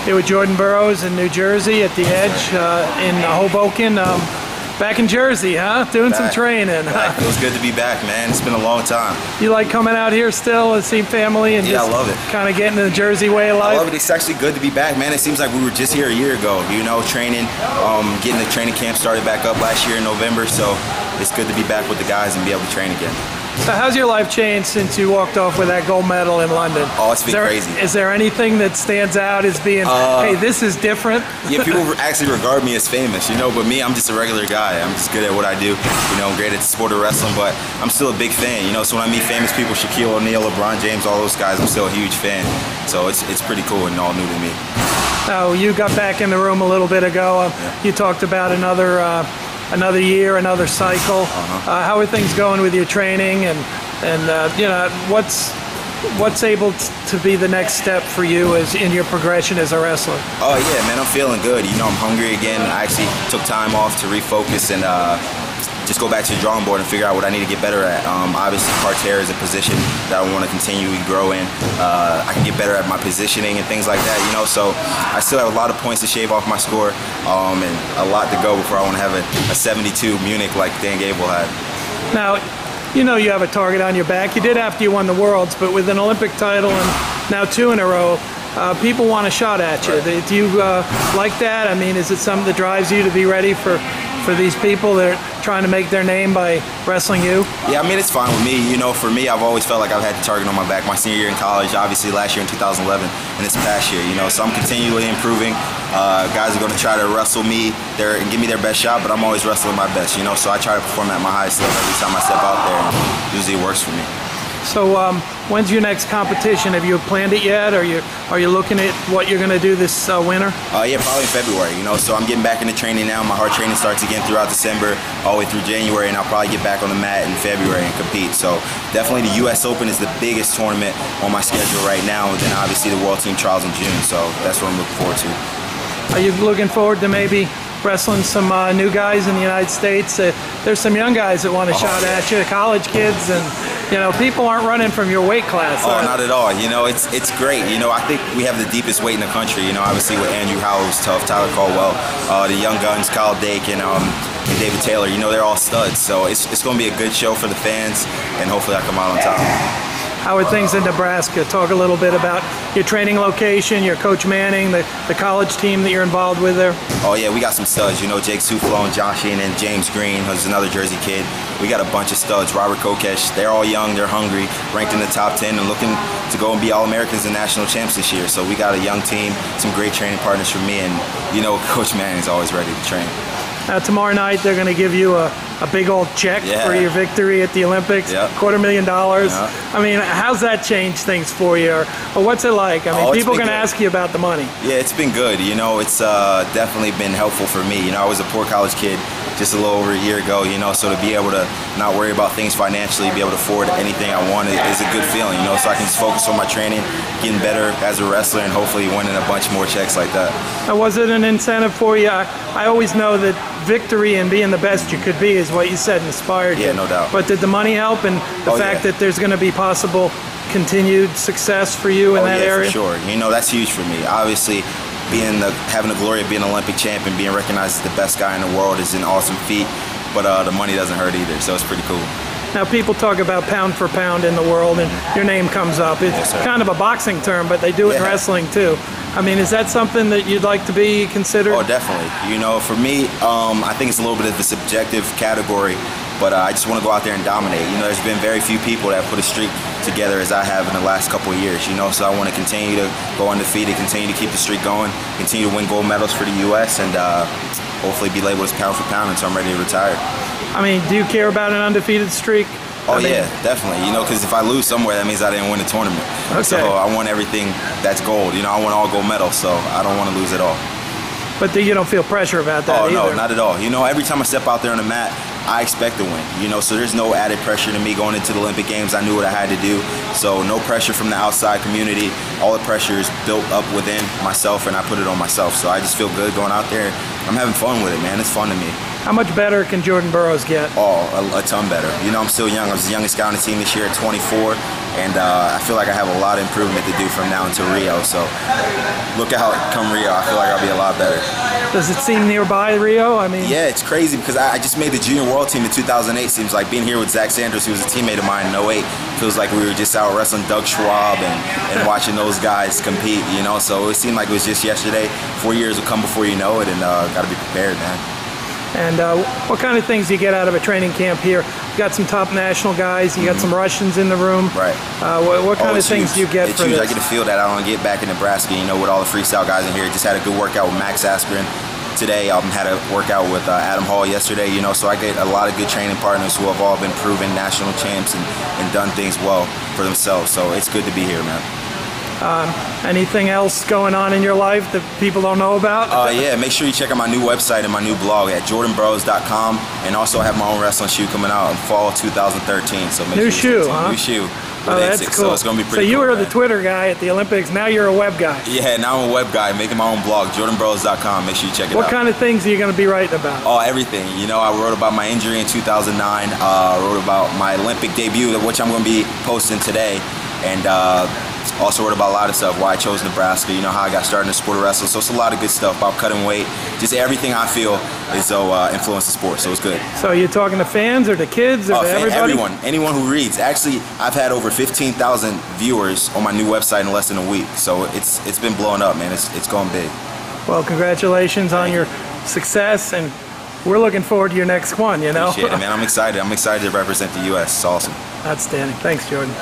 here with Jordan Burroughs in New Jersey at the Edge in Hoboken. Back in Jersey, huh? Doing some training. It feels good to be back, man. It's been a long time. You like coming out here still and seeing family and I love it. Kind of getting the Jersey way of life? I love it. It's actually good to be back, man. It seems like we were just here a year ago, you know, training, getting the training camp started back up last year in November, so it's good to be back with the guys and be able to train again. So how's your life changed since you walked off with that gold medal in London? Oh, it's been crazy. Is there anything that stands out as being, hey, this is different? Yeah, people actually regard me as famous, you know, but me, I'm just a regular guy. I'm just good at what I do. You know, I'm great at the sport of wrestling, but I'm still a big fan, you know, so when I meet famous people, Shaquille O'Neal, LeBron James, all those guys, I'm still a huge fan. So it's pretty cool and all new to me. Oh, you got back in the room a little bit ago. You talked about another year, another cycle. How are things going with your training, and you know, what's able to be the next step for you as in your progression as a wrestler? Oh yeah, man, I'm feeling good. You know, I'm hungry again. I actually took time off to refocus and just go back to the drawing board and figure out what I need to get better at. Obviously, parterre is a position that I want to continually grow in. I can get better at my positioning and things like that, you know, so I still have a lot of points to shave off my score and a lot to go before I want to have a 72 Munich like Dan Gable had. Now, you know you have a target on your back. You did after you won the Worlds, but with an Olympic title and now 2 in a row, people want a shot at you. Right. Do you like that? I mean, is it something that drives you to be ready for these people that are trying to make their name by wrestling you? Yeah, I mean, it's fine with me. You know, for me, I've always felt like I've had the target on my back my senior year in college, obviously last year in 2011, and this past year, you know, so I'm continually improving. Guys are going to try to wrestle me there and give me their best shot, but I'm always wrestling my best, you know, so I try to perform at my highest level every time I step out there, and usually it works for me. So when's your next competition? Have you planned it yet? Are you looking at what you're going to do this winter? Yeah, probably in February. You know, so I'm getting back into training now. My hard training starts again throughout December, all the way through January, and I'll probably get back on the mat in February and compete. So definitely the U.S. Open is the biggest tournament on my schedule right now, and then obviously the World Team Trials in June. So that's what I'm looking forward to. Are you looking forward to maybe wrestling some new guys in the United States? There's some young guys that want a shot at you, college kids, and you know, people aren't running from your weight class. Oh, not at all. You know, it's great. You know, I think we have the deepest weight in the country. You know, obviously with Andrew Howell, who's tough, Tyler Caldwell, the young guns, Kyle Dake, and David Taylor. You know, they're all studs. So it's going to be a good show for the fans, and hopefully I come out on top. How are things in Nebraska? Talk a little bit about your training location, your Coach Manning, the college team that you're involved with there. Oh yeah, we got some studs. You know, Jake Suflo and Josh Ian and James Green, who's another Jersey kid. We got a bunch of studs. Robert Kokesh, they're all young, they're hungry, ranked in the top 10 and looking to go and be All-Americans and national champs this year. So we got a young team, some great training partners for me, and you know, Coach Manning's always ready to train. Now tomorrow night they're going to give you a big old check for your victory at the Olympics, $250,000. I mean, how's that changed things for you, or what's it like? I mean, people are going to ask you about the money. Yeah, it's been good. You know, it's definitely been helpful for me. You know, I was a poor college kid just a little over a year ago, you know, so to be able to not worry about things financially, be able to afford anything I want is a good feeling, you know, so I can just focus on my training, getting better as a wrestler, and hopefully winning a bunch more checks like that. Now, was it an incentive for you? I always know that victory and being the best you could be is what you said inspired you. Yeah, no doubt. But did the money help, and the fact that there's going to be possible continued success for you in that area? For sure. You know, that's huge for me. Obviously, having the glory of being an Olympic champ and being recognized as the best guy in the world is an awesome feat, but the money doesn't hurt either, so it's pretty cool. Now, people talk about pound for pound in the world, and your name comes up. It's kind of a boxing term, but they do it in wrestling too. I mean, is that something that you'd like to be considered? Oh, definitely. You know, for me, I think it's a little bit of a subjective category, but I just want to go out there and dominate. You know, there's been very few people that put a streak together as I have in the last couple of years, you know, so I want to continue to go undefeated, continue to keep the streak going, continue to win gold medals for the U.S., and hopefully be labeled as pound for pound until I'm ready to retire. I mean, do you care about an undefeated streak? Oh, yeah, definitely. You know, because if I lose somewhere, that means I didn't win the tournament. Okay. So I want everything that's gold. You know, I want all gold medals, so I don't want to lose at all. But you don't feel pressure about that either? Oh, no, not at all. You know, every time I step out there on the mat, I expect to win. You know, so there's no added pressure to me going into the Olympic Games. I knew what I had to do. So no pressure from the outside community. All the pressure is built up within myself, and I put it on myself. So I just feel good going out there. I'm having fun with it, man. It's fun to me. How much better can Jordan Burroughs get? Oh, a ton better. You know, I'm still young. I was the youngest guy on the team this year at 24, and I feel like I have a lot of improvement to do from now until Rio. So look out come Rio. I feel like I'll be a lot better. Does it seem nearby Rio? I mean, yeah, it's crazy because I just made the junior world team in 2008. Seems like being here with Zach Sanders, who was a teammate of mine in 08, feels like we were just out wrestling Doug Schwab and watching those guys compete, you know. So it seemed like it was just yesterday. 4 years will come before you know it, and got to be prepared, man. And what kind of things do you get out of a training camp here? You got some top national guys. You got some Russians in the room. Right. What kind of things do you get it's for huge. this? I get a feel that I don't get back in Nebraska, you know, with all the freestyle guys in here. Just had a good workout with Max Aspirin today. Had a workout with Adam Hall yesterday, you know, so I get a lot of good training partners who have all been proven national champs and done things well for themselves. So it's good to be here, man. Anything else going on in your life that people don't know about? Yeah, make sure you check out my new website and my new blog at jordanburroughs.com, and also have my own wrestling shoe coming out in fall 2013. So make new sure shoe, huh? New shoe. Oh, that's cool. So it's gonna be pretty So you cool, were man. the Twitter guy at the Olympics. Now you're a web guy. Yeah, now I'm a web guy, making my own blog, jordanburroughs.com. Make sure you check it out. What kind of things are you going to be writing about? Oh, everything. You know, I wrote about my injury in 2009. I wrote about my Olympic debut, which I'm going to be posting today, and also wrote about a lot of stuff, why I chose Nebraska, you know, how I got started in the sport of wrestling. So it's a lot of good stuff about cutting weight. Just everything I feel is so influenced the sport, so it's good. So you're talking to fans or to kids or to everybody? Anyone who reads. Actually, I've had over 15,000 viewers on my new website in less than a week. So it's been blowing up, man. It's going big. Well, congratulations on your success, and we're looking forward to your next one, you know? Appreciate it, man. I'm excited. I'm excited to represent the U.S. It's awesome. Outstanding. Thanks, Jordan.